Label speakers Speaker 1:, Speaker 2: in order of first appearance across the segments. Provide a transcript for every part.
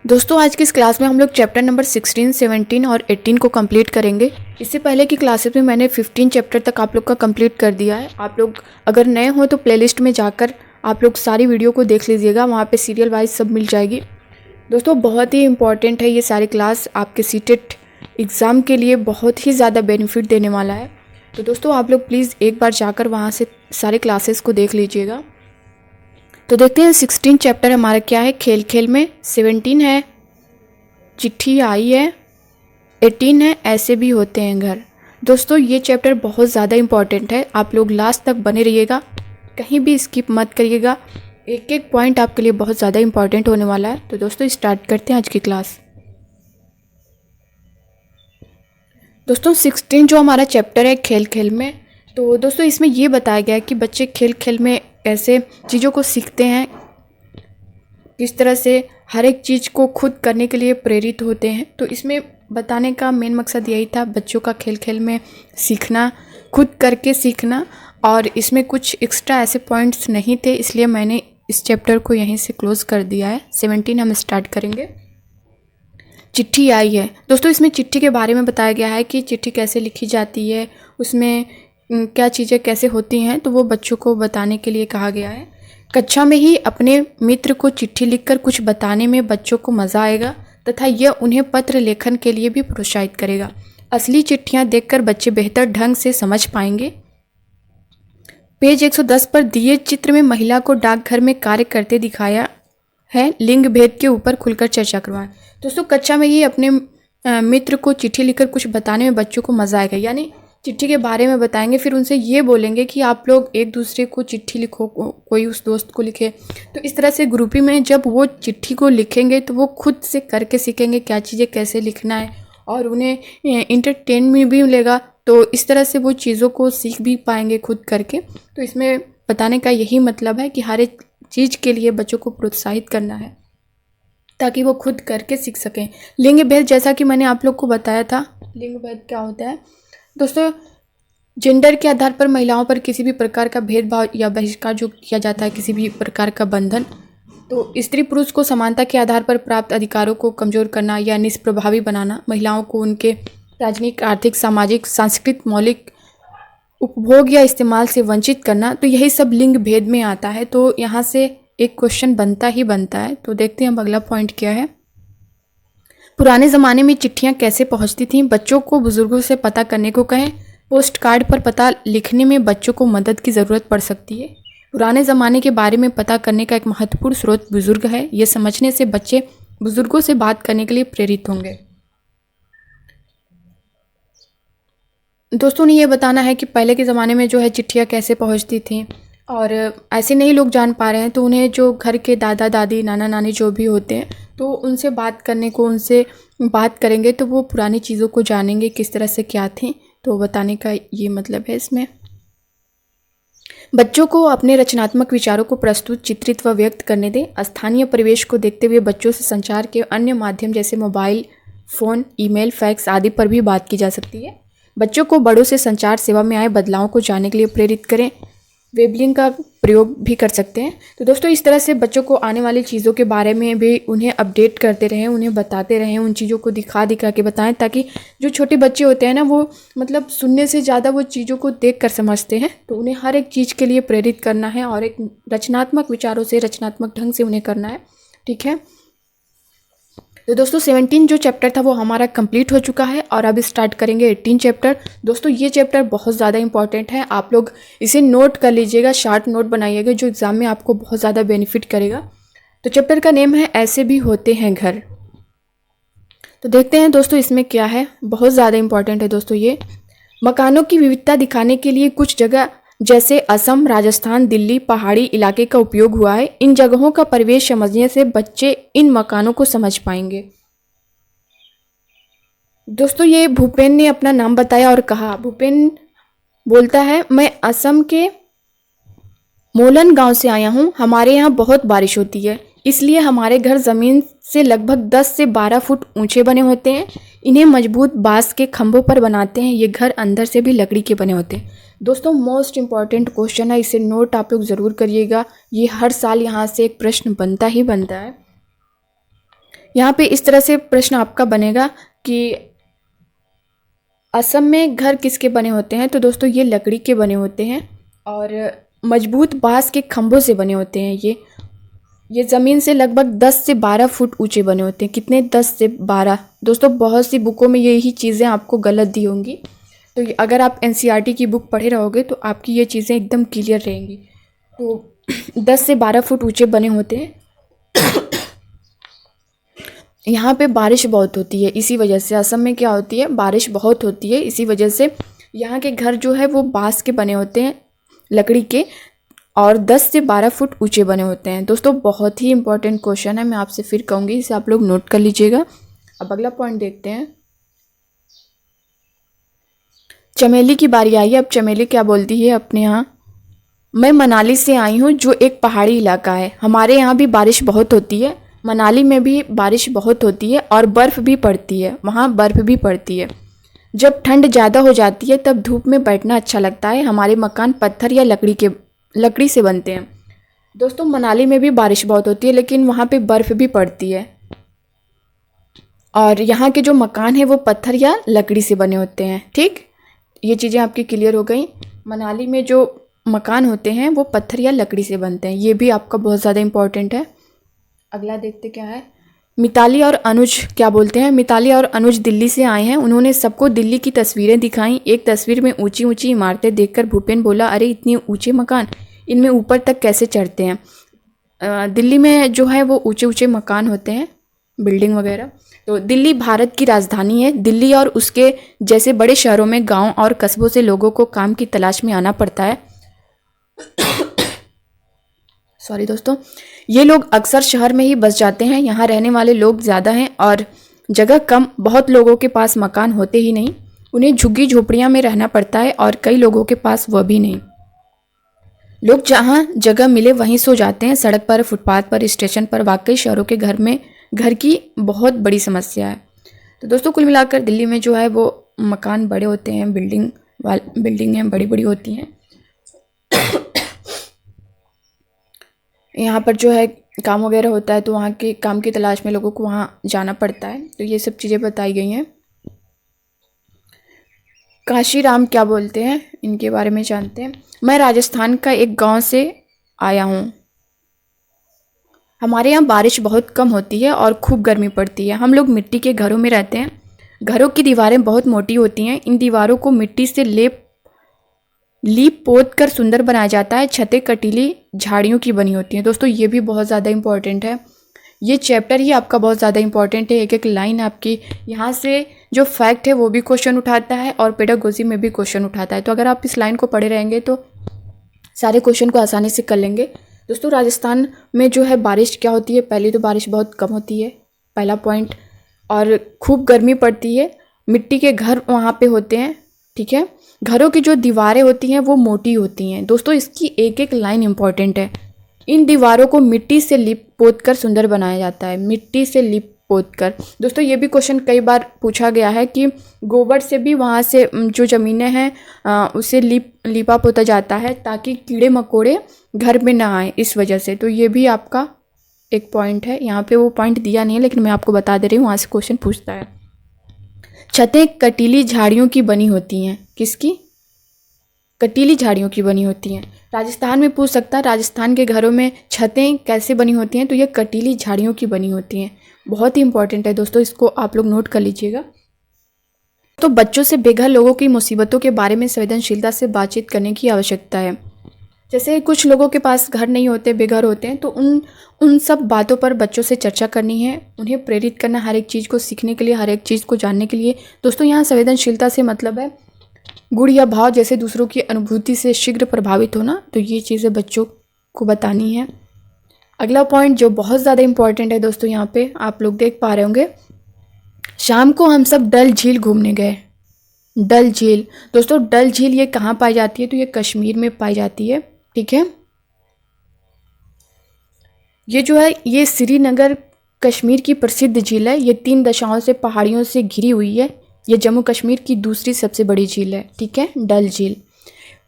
Speaker 1: दोस्तों आज की इस क्लास में हम लोग चैप्टर नंबर 16, 17 और 18 को कंप्लीट करेंगे। इससे पहले की क्लासेस में मैंने 15 चैप्टर तक आप लोग का कंप्लीट कर दिया है। आप लोग अगर नए हो तो प्लेलिस्ट में जाकर आप लोग सारी वीडियो को देख लीजिएगा, वहाँ पे सीरियल वाइज सब मिल जाएगी। दोस्तों बहुत ही इंपॉर्टेंट है ये सारी क्लास, आपके सीटेट एग्ज़ाम के लिए बहुत ही ज़्यादा बेनिफिट देने वाला है। तो दोस्तों आप लोग प्लीज़ एक बार जाकर वहाँ से सारे क्लासेस को देख लीजिएगा। तो देखते हैं 16 चैप्टर हमारा क्या है खेल खेल में, 17 है चिट्ठी आई है, 18 है ऐसे भी होते हैं घर। दोस्तों ये चैप्टर बहुत ज़्यादा इम्पॉर्टेंट है, आप लोग लास्ट तक बने रहिएगा, कहीं भी स्किप मत करिएगा। एक एक पॉइंट आपके लिए बहुत ज़्यादा इम्पॉर्टेंट होने वाला है। तो दोस्तों स्टार्ट करते हैं आज की क्लास। दोस्तों 16 जो हमारा चैप्टर है खेल खेल में, तो दोस्तों इसमें ये बताया गया है कि बच्चे खेल खेल में कैसे चीज़ों को सीखते हैं, किस तरह से हर एक चीज़ को खुद करने के लिए प्रेरित होते हैं। तो इसमें बताने का मेन मकसद यही था, बच्चों का खेल खेल में सीखना, खुद करके सीखना। और इसमें कुछ एक्स्ट्रा ऐसे पॉइंट्स नहीं थे, इसलिए मैंने इस चैप्टर को यहीं से क्लोज़ कर दिया है। 17 हम स्टार्ट करेंगे। चिट्ठी आई है। दोस्तों इसमें चिट्ठी के बारे में बताया गया है कि चिट्ठी कैसे लिखी जाती है, उसमें क्या चीज़ें कैसे होती हैं, तो वो बच्चों को बताने के लिए कहा गया है। कक्षा में ही अपने मित्र को चिट्ठी लिखकर कुछ बताने में बच्चों को मज़ा आएगा तथा यह उन्हें पत्र लेखन के लिए भी प्रोत्साहित करेगा। असली चिट्ठियाँ देखकर बच्चे बेहतर ढंग से समझ पाएंगे। पेज 110 पर दिए चित्र में महिला को डाकघर में कार्य करते दिखाया है। लिंग भेद के ऊपर खुलकर चर्चा करवाएं। दोस्तों कक्षा में ही अपने मित्र को चिट्ठी लिखकर कुछ बताने में बच्चों को मज़ा आएगा, यानी चिट्ठी के बारे में बताएंगे, फिर उनसे ये बोलेंगे कि आप लोग एक दूसरे को चिट्ठी लिखो, कोई उस दोस्त को लिखे। तो इस तरह से ग्रुपिंग में जब वो चिट्ठी को लिखेंगे तो वो खुद से करके सीखेंगे क्या चीज़ें कैसे लिखना है, और उन्हें इंटरटेनमेंट भी मिलेगा। तो इस तरह से वो चीज़ों को सीख भी पाएंगे खुद करके। तो इसमें बताने का यही मतलब है कि हर एक चीज़ के लिए बच्चों को प्रोत्साहित करना है ताकि वो खुद करके सीख सकें। लिंग भेद, जैसा कि मैंने आप लोग को बताया था, लिंग भेद क्या होता है दोस्तों, जेंडर के आधार पर महिलाओं पर किसी भी प्रकार का भेदभाव या बहिष्कार जो किया जाता है, किसी भी प्रकार का बंधन। तो स्त्री पुरुष को समानता के आधार पर प्राप्त अधिकारों को कमज़ोर करना या निष्प्रभावी बनाना, महिलाओं को उनके राजनीतिक, आर्थिक, सामाजिक, सांस्कृतिक मौलिक उपभोग या इस्तेमाल से वंचित करना, तो यही सब लिंग भेद में आता है। तो यहाँ से एक क्वेश्चन बनता ही बनता है। तो देखते हैं हम अगला पॉइंट क्या है। पुराने ज़माने में चिट्ठियाँ कैसे पहुँचती थीं, बच्चों को बुज़ुर्गों से पता करने को कहें। पोस्ट कार्ड पर पता लिखने में बच्चों को मदद की ज़रूरत पड़ सकती है। पुराने ज़माने के बारे में पता करने का एक महत्वपूर्ण स्रोत बुज़ुर्ग है। ये समझने से बच्चे बुज़ुर्गों से बात करने के लिए प्रेरित होंगे। दोस्तों ने ये बताना है कि पहले के ज़माने में जो है चिट्ठियाँ कैसे पहुँचती थीं, और ऐसे नहीं लोग जान पा रहे हैं तो उन्हें जो घर के दादा दादी, नाना नानी जो भी होते हैं, तो उनसे बात करने को, उनसे बात करेंगे तो वो पुरानी चीज़ों को जानेंगे किस तरह से क्या थी। तो बताने का ये मतलब है इसमें। बच्चों को अपने रचनात्मक विचारों को प्रस्तुत, चित्रित व व्यक्त करने दें। स्थानीय परिवेश को देखते हुए बच्चों से संचार के अन्य माध्यम जैसे मोबाइल फ़ोन, ईमेल, फैक्स आदि पर भी बात की जा सकती है। बच्चों को बड़ों से संचार सेवा में आए बदलावों को जानने के लिए प्रेरित करें। वेबलिंग का प्रयोग भी कर सकते हैं। तो दोस्तों इस तरह से बच्चों को आने वाली चीज़ों के बारे में भी उन्हें अपडेट करते रहें, उन्हें बताते रहें, उन चीज़ों को दिखा दिखा के बताएं, ताकि जो छोटे बच्चे होते हैं ना, वो मतलब सुनने से ज़्यादा वो चीज़ों को देख कर समझते हैं। तो उन्हें हर एक चीज़ के लिए प्रेरित करना है और एक रचनात्मक विचारों से, रचनात्मक ढंग से उन्हें करना है। ठीक है, तो दोस्तों 17 जो चैप्टर था वो हमारा कंप्लीट हो चुका है और अब स्टार्ट करेंगे 18 चैप्टर। दोस्तों ये चैप्टर बहुत ज़्यादा इंपॉर्टेंट है, आप लोग इसे नोट कर लीजिएगा, शार्ट नोट बनाइएगा, जो एग्ज़ाम में आपको बहुत ज़्यादा बेनिफिट करेगा। तो चैप्टर का नेम है ऐसे भी होते हैं घर। तो देखते हैं दोस्तों इसमें क्या है, बहुत ज़्यादा इंपॉर्टेंट है दोस्तों ये। मकानों की विविधता दिखाने के लिए कुछ जगह जैसे असम, राजस्थान, दिल्ली, पहाड़ी इलाके का उपयोग हुआ है। इन जगहों का परिवेश समझने से बच्चे इन मकानों को समझ पाएंगे। दोस्तों ये भूपेन ने अपना नाम बताया और कहा, भूपेन बोलता है, मैं असम के मोलन गांव से आया हूं। हमारे यहाँ बहुत बारिश होती है, इसलिए हमारे घर ज़मीन से लगभग 10 से 12 फुट ऊंचे बने होते हैं। इन्हें मजबूत बांस के खंभों पर बनाते हैं। ये घर अंदर से भी लकड़ी के बने होते हैं। दोस्तों मोस्ट इम्पॉर्टेंट क्वेश्चन है, इसे नोट आप लोग ज़रूर करिएगा। ये हर साल यहाँ से एक प्रश्न बनता ही बनता है। यहाँ पे इस तरह से प्रश्न आपका बनेगा कि असम में घर किसके बने होते हैं। तो दोस्तों ये लकड़ी के बने होते हैं और मजबूत बांस के खंभों से बने होते हैं। ये ज़मीन से लगभग 10 से 12 फुट ऊंचे बने होते हैं। कितने? 10 से 12। दोस्तों बहुत सी बुकों में यही चीज़ें आपको गलत दी होंगी, तो अगर आप एनसीईआरटी की बुक पढ़े रहोगे तो आपकी ये चीज़ें एकदम क्लियर रहेंगी। तो 10 से 12 फुट ऊंचे बने होते हैं। यहाँ पे बारिश बहुत होती है, इसी वजह से असम में क्या होती है, बारिश बहुत होती है। इसी वजह से यहाँ के घर जो है वो बांस के बने होते हैं, लकड़ी के, और 10 से 12 फुट ऊंचे बने होते हैं। दोस्तों बहुत ही इंपॉर्टेंट क्वेश्चन है, मैं आपसे फिर कहूँगी, इसे आप लोग नोट कर लीजिएगा। अब अगला पॉइंट देखते हैं। चमेली की बारी आई है। अब चमेली क्या बोलती है अपने यहाँ, मैं मनाली से आई हूँ जो एक पहाड़ी इलाका है। हमारे यहाँ भी बारिश बहुत होती है, मनाली में भी बारिश बहुत होती है और बर्फ़ भी पड़ती है, वहाँ बर्फ़ भी पड़ती है। जब ठंड ज़्यादा हो जाती है तब धूप में बैठना अच्छा लगता है। हमारे मकान पत्थर या लकड़ी से बनते हैं। दोस्तों मनाली में भी बारिश बहुत होती है, लेकिन वहाँ पे बर्फ़ भी पड़ती है और यहाँ के जो मकान हैं वो पत्थर या लकड़ी से बने होते हैं। ठीक, ये चीज़ें आपकी क्लियर हो गई। मनाली में जो मकान होते हैं वो पत्थर या लकड़ी से बनते हैं, ये भी आपका बहुत ज़्यादा इंपॉर्टेंट है। अगला देखते क्या है। मिताली और अनुज क्या बोलते हैं। मिताली और अनुज दिल्ली से आए हैं। उन्होंने सबको दिल्ली की तस्वीरें दिखाई। एक तस्वीर में ऊंची ऊंची इमारतें देखकर भूपेन बोला, अरे इतने ऊंचे मकान, इनमें ऊपर तक कैसे चढ़ते हैं। दिल्ली में जो है वो ऊंचे ऊंचे मकान होते हैं, बिल्डिंग वगैरह। तो दिल्ली भारत की राजधानी है। दिल्ली और उसके जैसे बड़े शहरों में गाँव और कस्बों से लोगों को काम की तलाश में आना पड़ता है। सॉरी दोस्तों, ये लोग अक्सर शहर में ही बस जाते हैं। यहाँ रहने वाले लोग ज़्यादा हैं और जगह कम। बहुत लोगों के पास मकान होते ही नहीं, उन्हें झुग्गी झोपड़ियाँ में रहना पड़ता है और कई लोगों के पास वह भी नहीं। लोग जहाँ जगह मिले वहीं सो जाते हैं, सड़क पर, फुटपाथ पर, स्टेशन पर। वाकई शहरों के घर की बहुत बड़ी समस्या है। तो दोस्तों कुल मिलाकर दिल्ली में जो है वो मकान बड़े होते हैं, बिल्डिंगें बड़ी बड़ी होती हैं। यहाँ पर जो है काम वगैरह होता है, तो वहाँ के काम की तलाश में लोगों को वहाँ जाना पड़ता है। तो ये सब चीज़ें बताई गई हैं। काशीराम क्या बोलते हैं, इनके बारे में जानते हैं। मैं राजस्थान का एक गांव से आया हूँ। हमारे यहाँ बारिश बहुत कम होती है और खूब गर्मी पड़ती है। हम लोग मिट्टी के घरों में रहते हैं। घरों की दीवारें बहुत मोटी होती हैं। इन दीवारों को मिट्टी से लीप पोत कर सुंदर बनाया जाता है। छतें कटीली झाड़ियों की बनी होती हैं। दोस्तों ये भी बहुत ज़्यादा इंपॉर्टेंट है, ये चैप्टर ही आपका बहुत ज़्यादा इंपॉर्टेंट है। एक एक लाइन आपकी यहाँ से जो फैक्ट है वो भी क्वेश्चन उठाता है और पेडागोजी में भी क्वेश्चन उठाता है। तो अगर आप इस लाइन को पढ़े रहेंगे तो सारे क्वेश्चन को आसानी से कर लेंगे। दोस्तों राजस्थान में जो है बारिश क्या होती है, पहले तो बारिश बहुत कम होती है, पहला पॉइंट, और खूब गर्मी पड़ती है। मिट्टी के घर वहाँ पे होते हैं। ठीक है, घरों की जो दीवारें होती हैं वो मोटी होती हैं। दोस्तों इसकी एक एक लाइन इंपॉर्टेंट है। इन दीवारों को मिट्टी से लिप पोत कर सुंदर बनाया जाता है, मिट्टी से लिप पोत कर। दोस्तों ये भी क्वेश्चन कई बार पूछा गया है कि गोबर से भी वहाँ से जो ज़मीनें हैं उसे लिपा पोता जाता है ताकि कीड़े मकोड़े घर में ना आए, इस वजह से। तो ये भी आपका एक पॉइंट है। यहाँ पे वो पॉइंट दिया नहीं है लेकिन मैं आपको बता दे रही हूँ, वहाँ से क्वेश्चन पूछता है। छतें कटीली झाड़ियों की बनी होती हैं। किसकी? कटीली झाड़ियों की बनी होती हैं। राजस्थान में पूछ सकता है राजस्थान के घरों में छतें कैसे बनी होती हैं, तो ये कटीली झाड़ियों की बनी होती हैं। बहुत ही इंपॉर्टेंट है दोस्तों, इसको आप लोग नोट कर लीजिएगा। तो बच्चों से बेघर लोगों की मुसीबतों के बारे में संवेदनशीलता से बातचीत करने की आवश्यकता है। जैसे कुछ लोगों के पास घर नहीं होते, बेघर होते हैं, तो उन सब बातों पर बच्चों से चर्चा करनी है, उन्हें प्रेरित करना हर एक चीज़ को सीखने के लिए, हर एक चीज़ को जानने के लिए। दोस्तों यहाँ संवेदनशीलता से मतलब है गुण या भाव, जैसे दूसरों की अनुभूति से शीघ्र प्रभावित होना। तो ये चीज़ें बच्चों को बतानी है। अगला पॉइंट जो बहुत ज़्यादा इंपॉर्टेंट है दोस्तों, यहाँ पे आप लोग देख पा रहे होंगे, शाम को हम सब डल झील घूमने गए। डल झील, दोस्तों डल झील ये कहाँ पाई जाती है, तो ये कश्मीर में पाई जाती है। ठीक है, ये जो है ये श्रीनगर कश्मीर की प्रसिद्ध झील है। ये 3 दिशाओं से पहाड़ियों से घिरी हुई है। ये जम्मू कश्मीर की दूसरी सबसे बड़ी झील है। ठीक है, डल झील।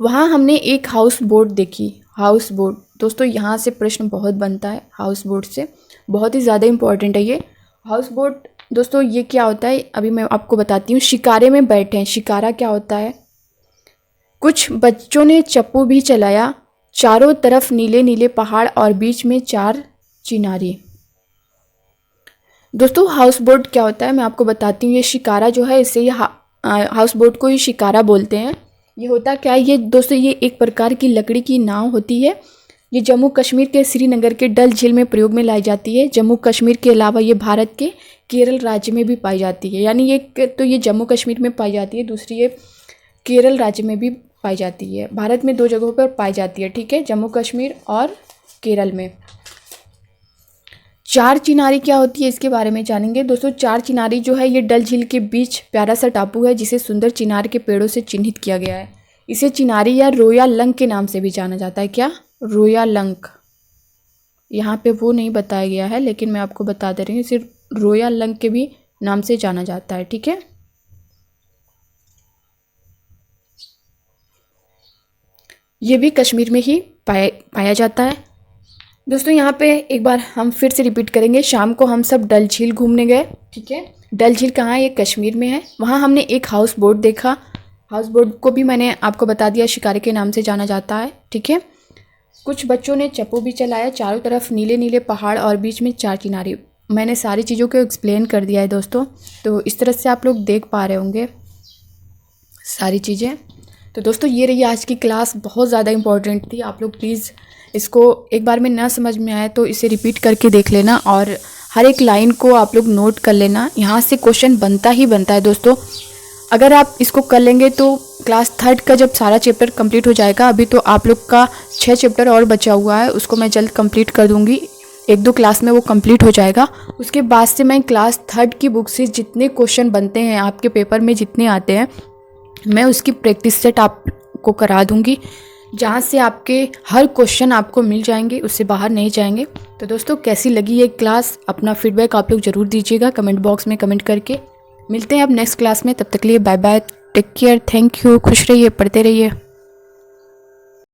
Speaker 1: वहाँ हमने एक हाउस बोट देखी। हाउस बोट, दोस्तों यहाँ से प्रश्न बहुत बनता है हाउस बोट से, बहुत ही ज़्यादा इंपॉर्टेंट है ये। हाउस बोट दोस्तों ये क्या होता है अभी मैं आपको बताती हूँ। शिकारे में बैठे हैं, शिकारा क्या होता है? कुछ बच्चों ने चप्पू भी चलाया, चारों तरफ नीले नीले पहाड़ और बीच में 4 चिनारी। दोस्तों हाउस बोट क्या होता है मैं आपको बताती हूँ। ये शिकारा जो है इसे हाउस बोट को ही शिकारा बोलते हैं। ये होता क्या है? ये दोस्तों ये एक प्रकार की लकड़ी की नाव होती है। ये जम्मू कश्मीर के श्रीनगर के डल झील में प्रयोग में लाई जाती है। जम्मू कश्मीर के अलावा ये भारत के केरल राज्य में भी पाई जाती है। यानी ये जम्मू कश्मीर में पाई जाती है, दूसरी ये केरल राज्य में भी पाई जाती है। भारत में 2 जगहों पर पाई जाती है, ठीक है, जम्मू कश्मीर और केरल में। 4 चिनारी क्या होती है इसके बारे में जानेंगे। दोस्तों 4 चिनारी जो है ये डल झील के बीच प्यारा सा टापू है जिसे सुंदर चिनार के पेड़ों से चिन्हित किया गया है। इसे चिनारी या रोया लंक के नाम से भी जाना जाता है। क्या? रोया लंक। यहाँ पे वो नहीं बताया गया है लेकिन मैं आपको बता दे रही हूँ, इसे रोया लंक के भी नाम से जाना जाता है, ठीक है। ये भी कश्मीर में ही पाया जाता है। दोस्तों यहाँ पे एक बार हम फिर से रिपीट करेंगे। शाम को हम सब डल झील घूमने गए, ठीक है। डल झील कहाँ है? ये कश्मीर में है। वहाँ हमने एक हाउस बोट देखा। हाउस बोट को भी मैंने आपको बता दिया शिकारे के नाम से जाना जाता है, ठीक है। कुछ बच्चों ने चप्पू भी चलाया, चारों तरफ नीले नीले पहाड़ और बीच में 4 चिनारी। मैंने सारी चीज़ों को एक्सप्लेन कर दिया है दोस्तों, तो इस तरह से आप लोग देख पा रहे होंगे सारी चीज़ें। तो दोस्तों ये रही आज की क्लास, बहुत ज़्यादा इंपॉर्टेंट थी। आप लोग प्लीज़ इसको एक बार में ना समझ में आए तो इसे रिपीट करके देख लेना और हर एक लाइन को आप लोग नोट कर लेना। यहाँ से क्वेश्चन बनता ही बनता है दोस्तों। अगर आप इसको कर लेंगे तो क्लास 3 का जब सारा चैप्टर कंप्लीट हो जाएगा, अभी तो आप लोग का 6 चैप्टर और बचा हुआ है, उसको मैं जल्द कंप्लीट कर दूँगी। 1-2 क्लास में वो कंप्लीट हो जाएगा। उसके बाद से मैं क्लास 3 की बुक से जितने क्वेश्चन बनते हैं आपके पेपर में जितने आते हैं, मैं उसकी प्रैक्टिस सेट आपको करा दूँगी, जहाँ से आपके हर क्वेश्चन आपको मिल जाएंगे, उससे बाहर नहीं जाएंगे। तो दोस्तों कैसी लगी ये क्लास? अपना फीडबैक आप लोग ज़रूर दीजिएगा कमेंट बॉक्स में कमेंट करके। मिलते हैं अब नेक्स्ट क्लास में, तब तक के लिए bye bye, take care, thank you, खुश रहिए, पढ़ते रहिए।